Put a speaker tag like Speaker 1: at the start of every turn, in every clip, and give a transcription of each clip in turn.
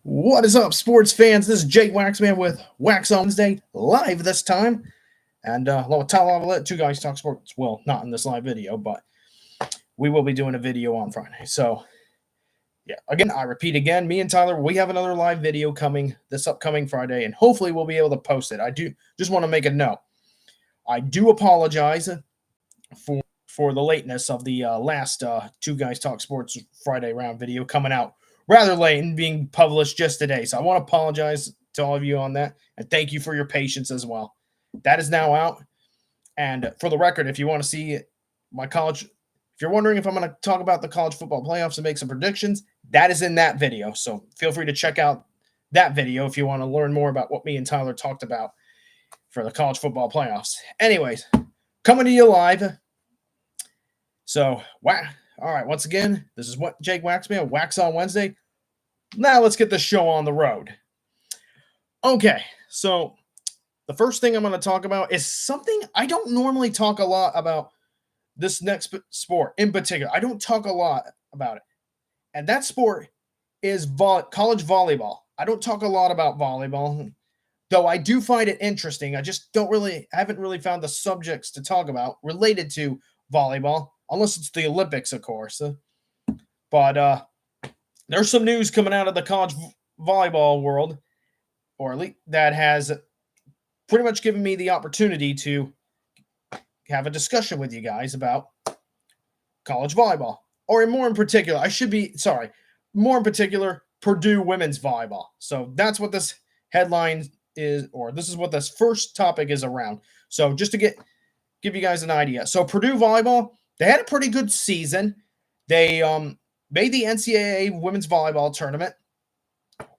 Speaker 1: What is up, sports fans? This is Jake Waxman with Waxon Wednesday, live this time. And along with Tyler Lavalette, two guys talk sports. Well, not in this live video, but we will be doing a video on Friday. So, yeah, again, I repeat again, me and Tyler, we have another live video coming this upcoming Friday, and hopefully we'll be able to post it. I do just want to make a note. I do apologize for the lateness of the last Two Guys Talk Sports Friday round video coming out rather late and being published just today. So I want to apologize to all of you on that, and thank you for your patience as well. That is now out. And for the record, if you want to see my college, if you're wondering if I'm going to talk about the college football playoffs and make some predictions, that is in that video. So feel free to check out that video if you want to learn more about what me and Tyler talked about for the college football playoffs. Anyways, coming to you live. So, wow. All right, once again, this is what Jake Waxman, Waxon Wednesday. Now let's get the show on the road. Okay, so the first thing I'm going to talk about is something I don't normally talk a lot about this next sport in particular. I don't talk a lot about it. And that sport is college volleyball. I don't talk a lot about volleyball, though I do find it interesting. I just haven't really found the subjects to talk about related to volleyball. Unless it's the Olympics, of course. But there's some news coming out of the college volleyball world, or at least that has pretty much given me the opportunity to have a discussion with you guys about college volleyball. Or more in particular, more in particular, Purdue women's volleyball. So that's what this headline is, or this is what this first topic is around. So just to give you guys an idea. So Purdue volleyball, they had a pretty good season. They made the NCAA women's volleyball tournament,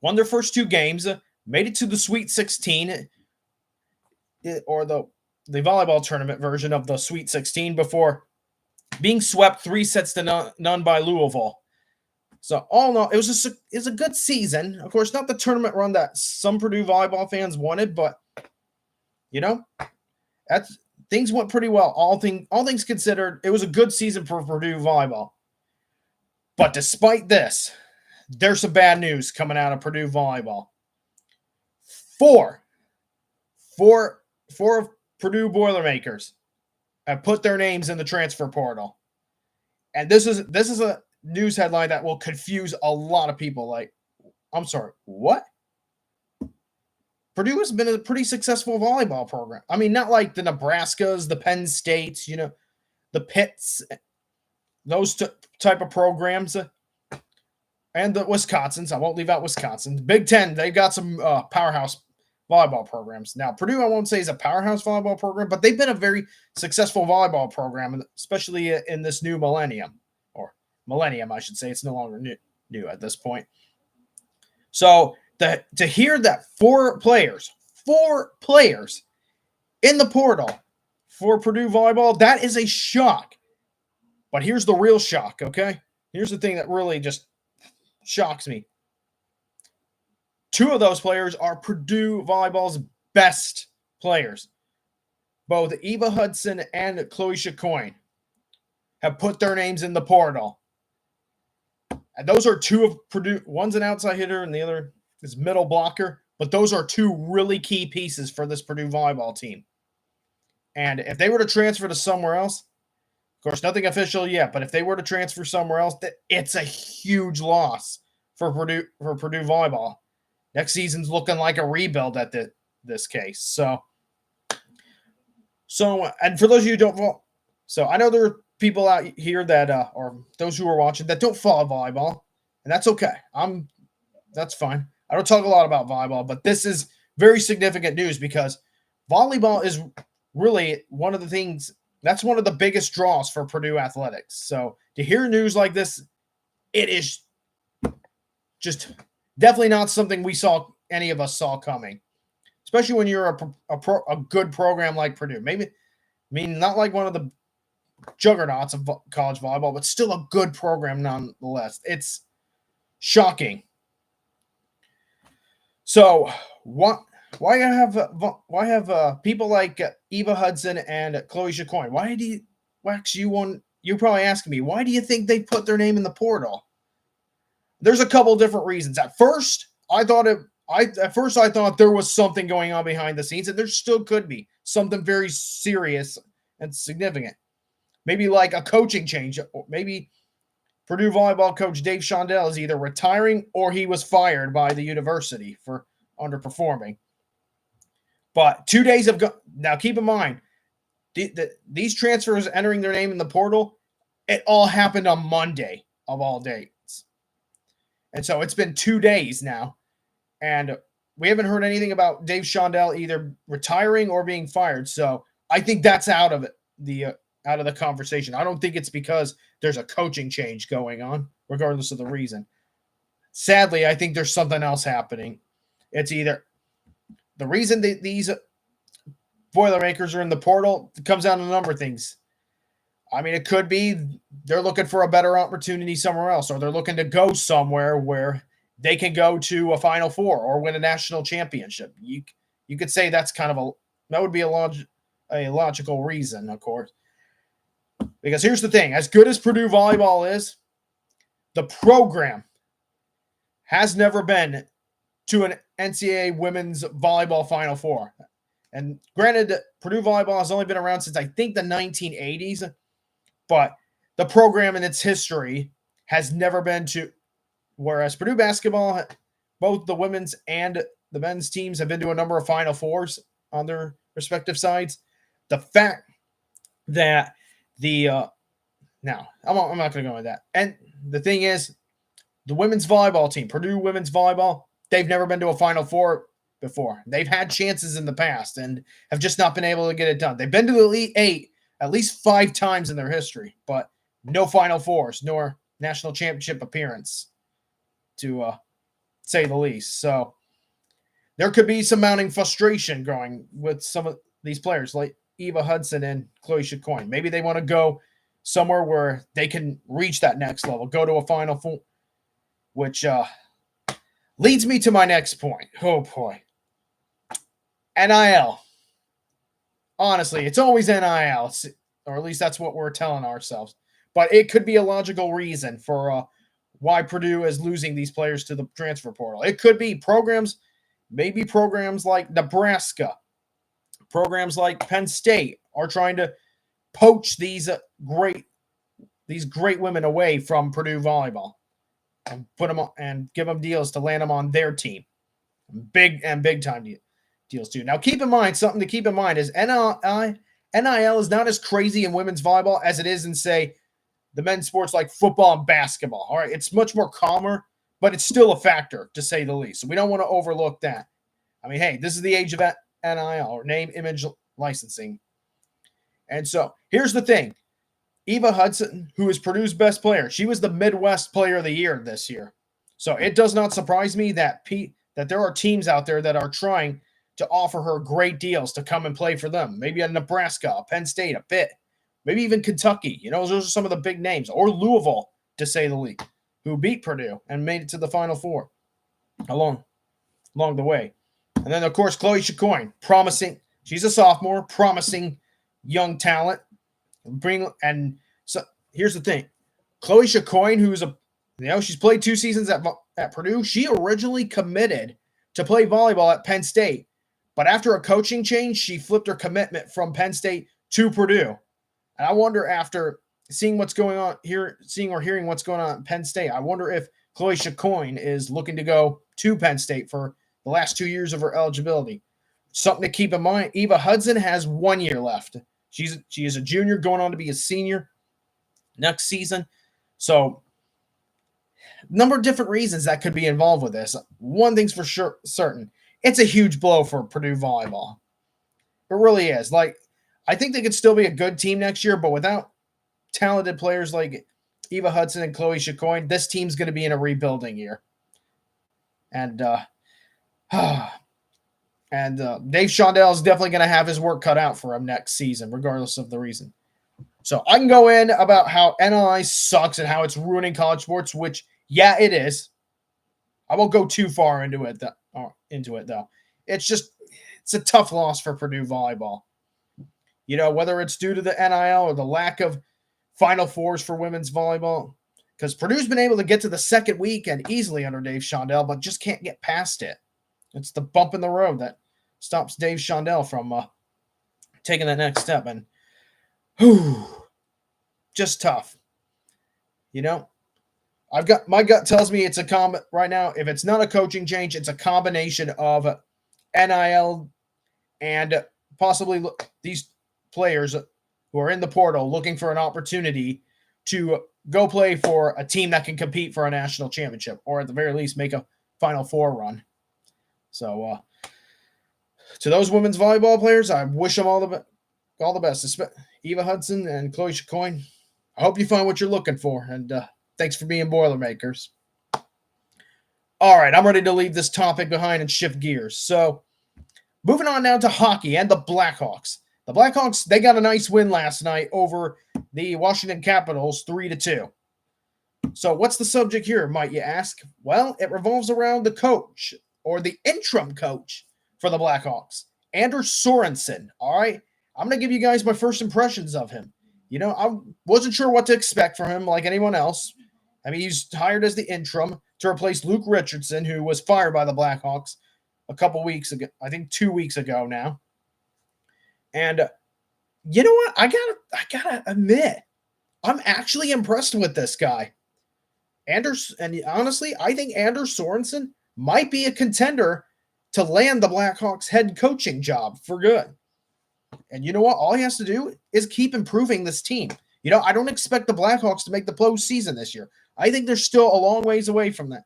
Speaker 1: won their first two games, made it to the Sweet 16, or the volleyball tournament version of the Sweet 16 before being swept 3-sets to none by Louisville. So all in all, it was a good season. Of course, not the tournament run that some Purdue volleyball fans wanted, but things went pretty well. All things considered, it was a good season for Purdue volleyball. But despite this, there's some bad news coming out of Purdue volleyball. Four of Purdue Boilermakers have put their names in the transfer portal. And this is a news headline that will confuse a lot of people. Like, I'm sorry, what? Purdue has been a pretty successful volleyball program. I mean, not like the Nebraskas, the Penn States, the Pitts, those type of programs, and the Wisconsins. I won't leave out Wisconsin. The Big Ten, they've got some powerhouse volleyball programs. Now, Purdue, I won't say is a powerhouse volleyball program, but they've been a very successful volleyball program, especially in this new millennium, or millennium, I should say. It's no longer new at this point. So to hear that four players in the portal for Purdue volleyball, that is a shock. But here's the real shock, okay? Here's the thing that really just shocks me. Two of those players are Purdue volleyball's best players. Both Eva Hudson and Chloe Chacoin have put their names in the portal. And those are two of Purdue. One's an outside hitter and the other is middle blocker. But those are two really key pieces for this Purdue volleyball team. And if they were to transfer to somewhere else, of course, nothing official yet, but if they were to transfer somewhere else, it's a huge loss for Purdue volleyball. Next season's looking like a rebuild at this case. So, and for those of you who don't follow, so I know there are people out here that, or those who are watching that don't follow volleyball, and that's okay. That's fine. I don't talk a lot about volleyball, but this is very significant news because volleyball is really one of the things. That's one of the biggest draws for Purdue athletics. So to hear news like this, it is just definitely not something any of us saw coming, especially when you're a good program like Purdue. Maybe, I mean, not like one of the juggernauts of college volleyball, but still a good program nonetheless. It's shocking. So why have people like Eva Hudson and Chloe Chacoin? Why do you're probably asking me, why do you think they put their name in the portal? There's a couple different reasons. At first, At first I thought there was something going on behind the scenes, and there still could be something very serious and significant. Maybe like a coaching change. Maybe Purdue volleyball coach Dave Shondell is either retiring or he was fired by the university for underperforming. But 2 days have gone. Now, keep in mind, these transfers entering their name in the portal, it all happened on Monday of all dates. And so it's been 2 days now. And we haven't heard anything about Dave Shondell either retiring or being fired. So I think that's out of the conversation. I don't think it's because there's a coaching change going on, regardless of the reason. Sadly, I think there's something else happening. It's either the reason that these Boilermakers are in the portal comes down to a number of things. I mean, it could be they're looking for a better opportunity somewhere else, or they're looking to go somewhere where they can go to a Final Four or win a national championship. You could say that would be a logical reason, of course. Because here's the thing, as good as Purdue volleyball is, the program has never been to an NCAA women's volleyball Final Four. And granted, Purdue volleyball has only been around since I think the 1980s, but the program in its history has never been to, whereas Purdue basketball, both the women's and the men's teams have been to a number of Final Fours on their respective sides. The fact that now, I'm not going to go into that. And the thing is, the women's volleyball team, Purdue women's volleyball, they've never been to a Final Four before. They've had chances in the past and have just not been able to get it done. They've been to the Elite Eight at least 5 times in their history, but no Final Fours, nor national championship appearance, to say the least. So there could be some mounting frustration going with some of these players, like Eva Hudson and Chloe Chacoin. Maybe they want to go somewhere where they can reach that next level, go to a Final Four, which leads me to my next point. Oh, boy. NIL. Honestly, it's always NIL, or at least that's what we're telling ourselves. But it could be a logical reason for why Purdue is losing these players to the transfer portal. It could be maybe programs like Nebraska, programs like Penn State are trying to poach these great women away from Purdue volleyball and put them and give them deals to land them on their team. Big time deals too. Now, something to keep in mind is NIL is not as crazy in women's volleyball as it is in, say, the men's sports like football and basketball. All right, it's much more calmer, but it's still a factor, to say the least. So we don't want to overlook that. I mean, hey, this is the age of NIL, or name, image, licensing. And so here's the thing. Eva Hudson, who is Purdue's best player, she was the Midwest Player of the Year this year. So it does not surprise me that there are teams out there that are trying to offer her great deals to come and play for them. Maybe a Nebraska, a Penn State, a Pitt, maybe even Kentucky. Those are some of the big names. Or Louisville, to say the least, who beat Purdue and made it to the Final Four along the way. And then, of course, Chloe Chacoin, promising. She's a sophomore, promising young talent. So here's the thing. Chloe Chacoin, she's played 2 seasons at Purdue. She originally committed to play volleyball at Penn State. But after a coaching change, she flipped her commitment from Penn State to Purdue. And I wonder, after seeing what's going on here, hearing what's going on at Penn State, I wonder if Chloe Chacoin is looking to go to Penn State for the last 2 years of her eligibility. Something to keep in mind, Eva Hudson has 1 year left. She is a junior going on to be a senior next season. So, number of different reasons that could be involved with this. One thing's for sure certain. It's a huge blow for Purdue volleyball. It really is. I think they could still be a good team next year, but without talented players like Eva Hudson and Chloe Chacoin, this team's going to be in a rebuilding year. And Dave Shondell is definitely going to have his work cut out for him next season, regardless of the reason. So I can go in about how NIL sucks and how it's ruining college sports, which, yeah, it is. I won't go too far into it, though. It's a tough loss for Purdue volleyball. Whether it's due to the NIL or the lack of Final Fours for women's volleyball. because Purdue's been able to get to the second weekend easily under Dave Shondell, but just can't get past it. It's the bump in the road that stops Dave Shondell from taking the next step, and just tough. My gut tells me it's a right now. If it's not a coaching change, it's a combination of NIL and possibly these players who are in the portal looking for an opportunity to go play for a team that can compete for a national championship, or at the very least make a Final Four run. So, to those women's volleyball players, I wish them all the best. Eva Hudson and Chloe Chacoin. I hope you find what you're looking for, and thanks for being Boilermakers. All right, I'm ready to leave this topic behind and shift gears. So, moving on now to hockey and the Blackhawks. The Blackhawks, they got a nice win last night over the Washington Capitals 3-2. So what's the subject here, might you ask? Well, it revolves around the coach, or the interim coach for the Blackhawks, Anders Sorensen. All right, I'm going to give you guys my first impressions of him. I wasn't sure what to expect from him like anyone else. I mean, he's hired as the interim to replace Luke Richardson, who was fired by the Blackhawks a couple weeks ago. I think 2 weeks ago now. And you know what? I gotta admit, I'm actually impressed with this guy. And honestly, I think Anders Sorensen might be a contender to land the Blackhawks head coaching job for good. And you know what? All he has to do is keep improving this team. I don't expect the Blackhawks to make the postseason this year. I think they're still a long ways away from that,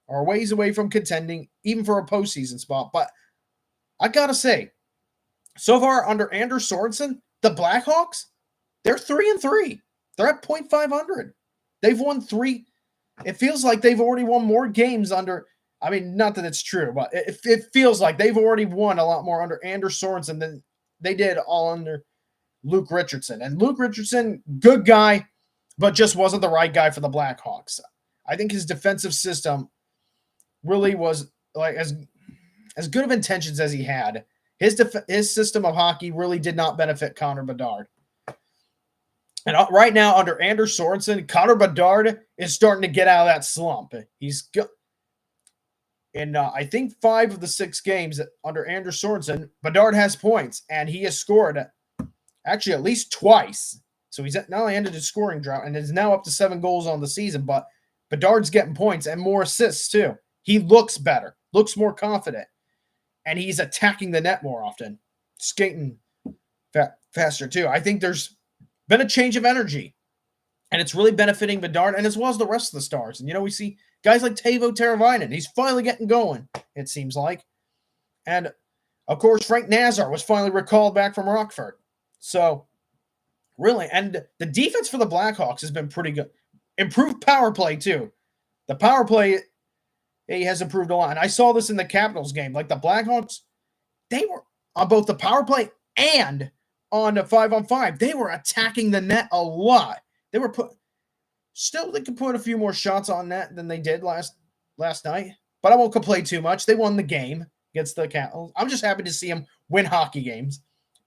Speaker 1: or ways away from contending, even for a postseason spot. But I gotta say, so far under Anders Sorensen, the Blackhawks, they're 3-3. They're at .500. They've won 3. It feels like they've already won more games under. I mean, not that it's true, but it feels like they've already won a lot more under Anders Sorensen than they did all under Luke Richardson. And Luke Richardson, good guy, but just wasn't the right guy for the Blackhawks. I think his defensive system really was like as good of intentions as he had. His system of hockey really did not benefit Connor Bedard. And right now, under Anders Sorensen, Connor Bedard is starting to get out of that slump. He's in, I think, 5 of the 6 games under Anders Sorensen, Bedard has points, and he has scored actually at least twice. So he's not only ended his scoring drought and is now up to 7 goals on the season, but Bedard's getting points and more assists too. He looks better, looks more confident, and he's attacking the net more often, skating faster too. I think there's been a change of energy, and it's really benefiting Bedard and as well as the rest of the stars. And, we see guys like Teuvo Teravainen. He's finally getting going, it seems like. And, of course, Frank Nazar was finally recalled back from Rockford. So, really, and the defense for the Blackhawks has been pretty good. Improved power play, too. The power play has improved a lot. And I saw this in the Capitals game. Like, the Blackhawks, they were on both the power play and on the 5-on-5. They were attacking the net a lot. They were they could put a few more shots on net than they did last night. But I won't complain too much. They won the game against the Capitals. I'm just happy to see them win hockey games.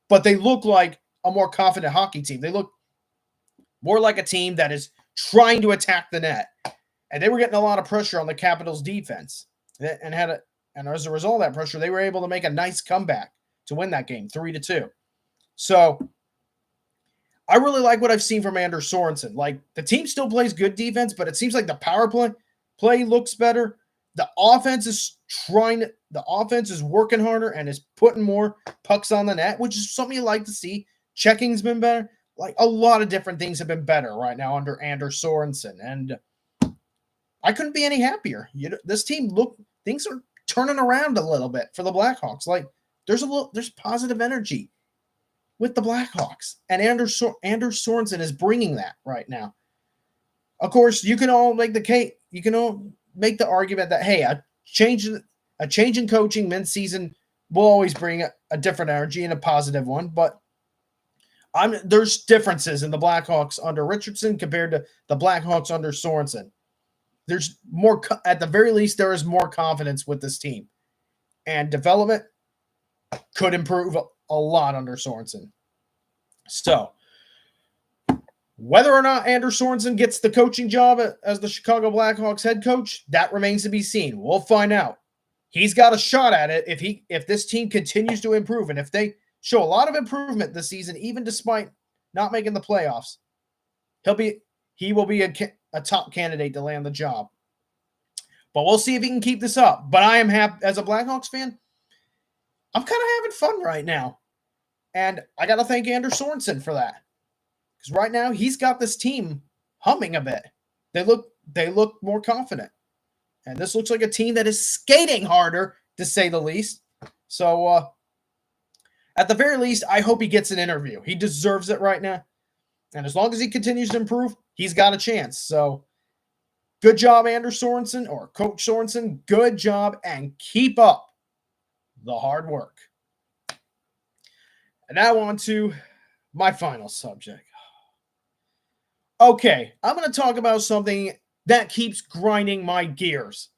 Speaker 1: But they look like a more confident hockey team. They look more like a team that is trying to attack the net. And they were getting a lot of pressure on the Capitals defense. And as a result of that pressure, they were able to make a nice comeback to win that game, 3-2. So I really like what I've seen from Anders Sorensen. Like, the team still plays good defense, but it seems like the power play looks better. The offense is working harder and is putting more pucks on the net, which is something you like to see. Checking's been better. Like, a lot of different things have been better right now under Anders Sorensen, and I couldn't be any happier. This team things are turning around a little bit for the Blackhawks. Like, there's positive energy with the Blackhawks, and Anders Sorensen is bringing that right now. Of course, you can all make the case. You can all make the argument that, hey, a change in coaching mid-season will always bring a different energy and a positive one. But there's differences in the Blackhawks under Richardson compared to the Blackhawks under Sorensen. There's more, at the very least, there is more confidence with this team, and development could improve a lot under Sorensen. So, Whether or not Anders Sorensen gets the coaching job as the Chicago Blackhawks head coach, that remains to be seen. We'll find out. He's got a shot at it if this team continues to improve, and if they show a lot of improvement this season, even despite not making the playoffs, he will be a top candidate to land the job. But we'll see if he can keep this up. But I am happy as a Blackhawks fan. I'm kind of having fun right now, and I got to thank Anders Sorensen for that. Because right now, he's got this team humming a bit. They look more confident. And this looks like a team that is skating harder, to say the least. So, at the very least, I hope he gets an interview. He deserves it right now. And as long as he continues to improve, he's got a chance. So, good job, Anders Sorensen, or Coach Sorensen. Good job, and keep up the hard work. And now on to my final subject. Okay, I'm going to talk about something that keeps grinding my gears.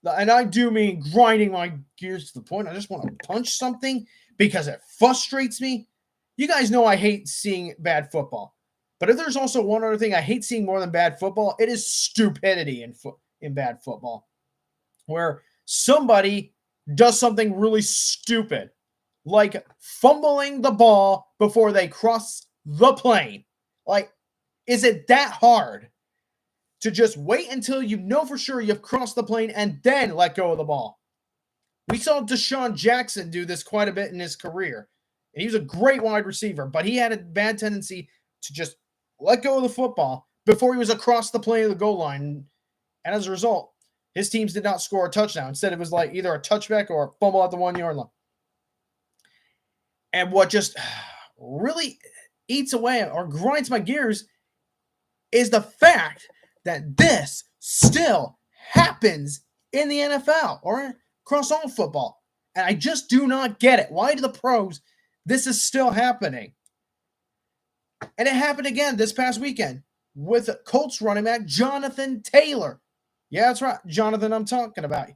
Speaker 1: And I do mean grinding my gears to the point I just want to punch something because it frustrates me. You guys know I hate seeing bad football. But if there's also one other thing I hate seeing more than bad football, it is stupidity in bad football. Where somebody does something really stupid, like fumbling the ball before they cross the plane. Like, is it that hard to just wait until you know for sure you've crossed the plane and then let go of the ball? We saw Deshaun Jackson do this quite a bit in his career. And he was a great wide receiver, but he had a bad tendency to just let go of the football before he was across the plane of the goal line. And as a result, his teams did not score a touchdown. Instead, it was like either a touchback or a fumble at the 1 yard line. And what just really eats away or grinds my gears is the fact that this still happens in the NFL or across all football. And I just do not get it. Why do the pros, this is still happening? And it happened again this past weekend with Colts running back Jonathan Taylor. Yeah, that's right, Jonathan, I'm talking about.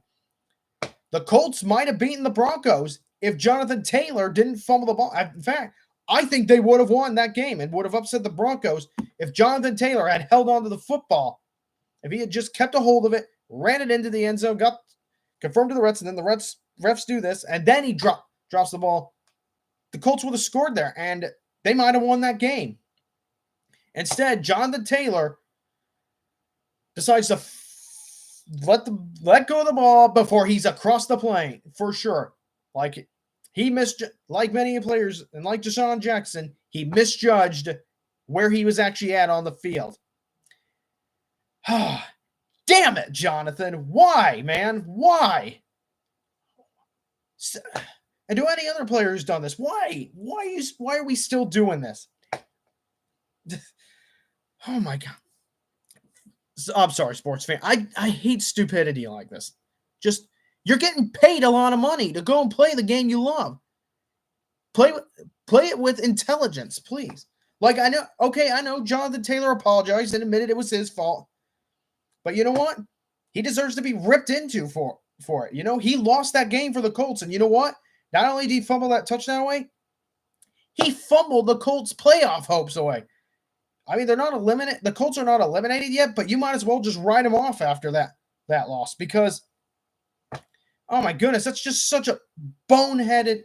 Speaker 1: The Colts might have beaten the Broncos if Jonathan Taylor didn't fumble the ball. In fact, I think they would have won that game and would have upset the Broncos if Jonathan Taylor had held on to the football. If he had just kept a hold of it, ran it into the end zone, got confirmed to the refs, and then the refs do this, and then he drops the ball, the Colts would have scored there, and they might have won that game. Instead, Jonathan Taylor decides to let go of the ball before he's across the plane, for sure. Like he like many players, and like Deshaun Jackson, he misjudged where he was actually at on the field. Damn it, Jonathan. Why, man? Why? And do any other players done this? Why? Why are we still doing this? Oh my God. I'm sorry, sports fan. I hate stupidity like this. Just, you're getting paid a lot of money to go and play the game you love. Play it with intelligence, please. Like, I know Jonathan Taylor apologized and admitted it was his fault. But you know what? He deserves to be ripped into for it. You know, he lost that game for the Colts. And you know what? Not only did he fumble that touchdown away, he fumbled the Colts' playoff hopes away. I mean, they're not eliminated. The Colts are not eliminated yet, but you might as well just write them off after that loss because, oh my goodness, that's just such a boneheaded.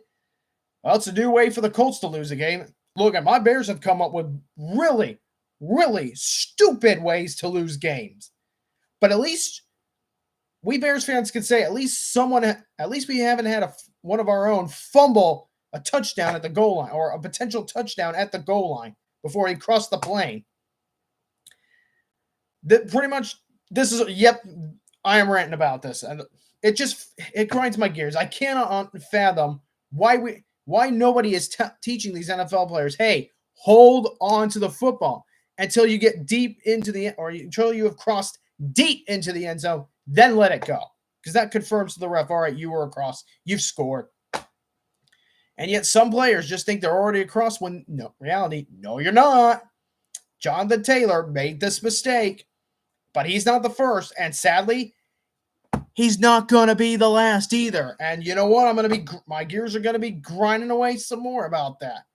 Speaker 1: Well, it's a new way for the Colts to lose a game. Look, my Bears have come up with really, really stupid ways to lose games. But at least we Bears fans can say at least we haven't had one of our own fumble a touchdown at the goal line or a potential touchdown at the goal line before he crossed the plane. Pretty much, this is, yep, I am ranting about this. And it grinds my gears. I cannot fathom why nobody is teaching these NFL players, hey, hold on to the football until you get deep into until you have crossed deep into the end zone, then let it go. Because that confirms to the ref, all right, you were across, you've scored. And yet some players just think they're already across when, no, reality, no, you're not. Jonathan Taylor made this mistake, but he's not the first. And sadly, he's not going to be the last either. And you know what? My gears are going to be grinding away some more about that.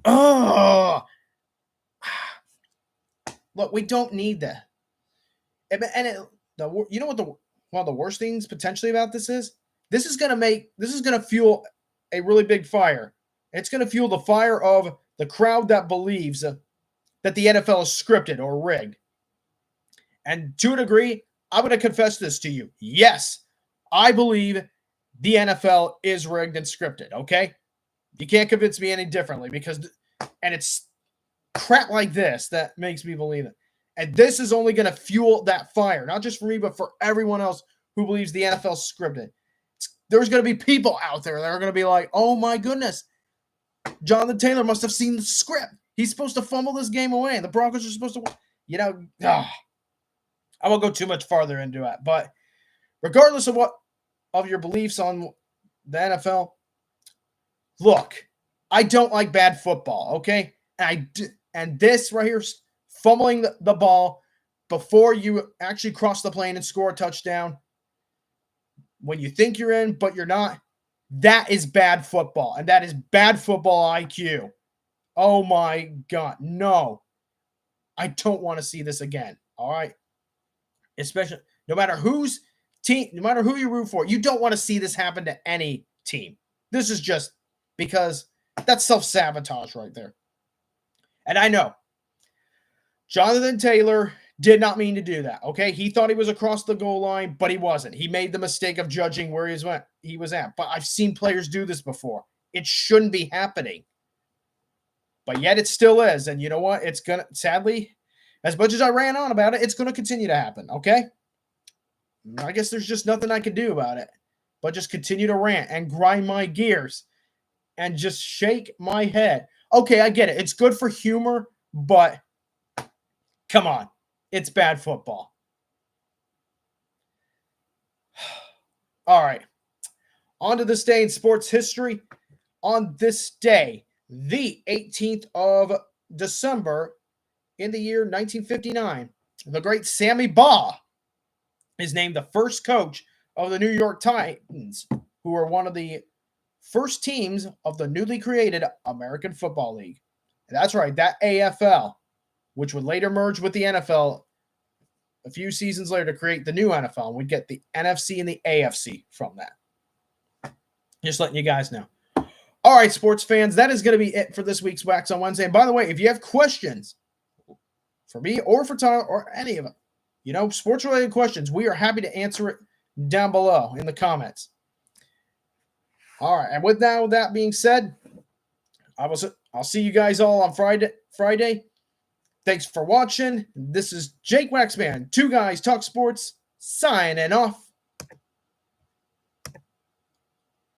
Speaker 1: Oh, Look, we don't need that. And you know what one of the worst things potentially about this is? This is going to fuel a really big fire. It's going to fuel the fire of the crowd that believes that the NFL is scripted or rigged. And to a degree, I'm going to confess this to you. Yes, I believe the NFL is rigged and scripted, okay? You can't convince me any differently and it's crap like this that makes me believe it. And this is only going to fuel that fire, not just for me, but for everyone else who believes the NFL is scripted. There's going to be people out there that are going to be like, oh my goodness, Jonathan Taylor must have seen the script. He's supposed to fumble this game away, and the Broncos are supposed to, I won't go too much farther into it. But regardless of your beliefs on the NFL, look, I don't like bad football, okay? And this right here, fumbling the ball before you actually cross the plane and score a touchdown, when you think you're in, but you're not, that is bad football. And that is bad football IQ. Oh my God. No. I don't want to see this again. All right. Especially no matter whose team, no matter who you root for, you don't want to see this happen to any team. This is just because that's self-sabotage right there. And I know Jonathan Taylor did not mean to do that, okay? He thought he was across the goal line, but he wasn't. He made the mistake of judging where he was at. But I've seen players do this before. It shouldn't be happening. But yet it still is. And you know what? It's going to, sadly, as much as I ran on about it, it's going to continue to happen, okay? I guess there's just nothing I can do about it. But just continue to rant and grind my gears and just shake my head. Okay, I get it. It's good for humor, but come on. It's bad football. All right. On to this day in sports history. On this day, the 18th of December in the year 1959, the great Sammy Baugh is named the first coach of the New York Titans, who are one of the first teams of the newly created American Football League. And that's right, that AFL, which would later merge with the NFL a few seasons later to create the new NFL. And we'd get the NFC and the AFC from that. Just letting you guys know. All right, sports fans, that is going to be it for this week's Wax on Wednesday. And by the way, if you have questions for me or for Tyler or any of them, sports-related questions, we are happy to answer it down below in the comments. All right, and with that being said, I'll see you guys all on Friday. Thanks for watching. This is Jake Waxman, Two Guys Talk Sports, signing off.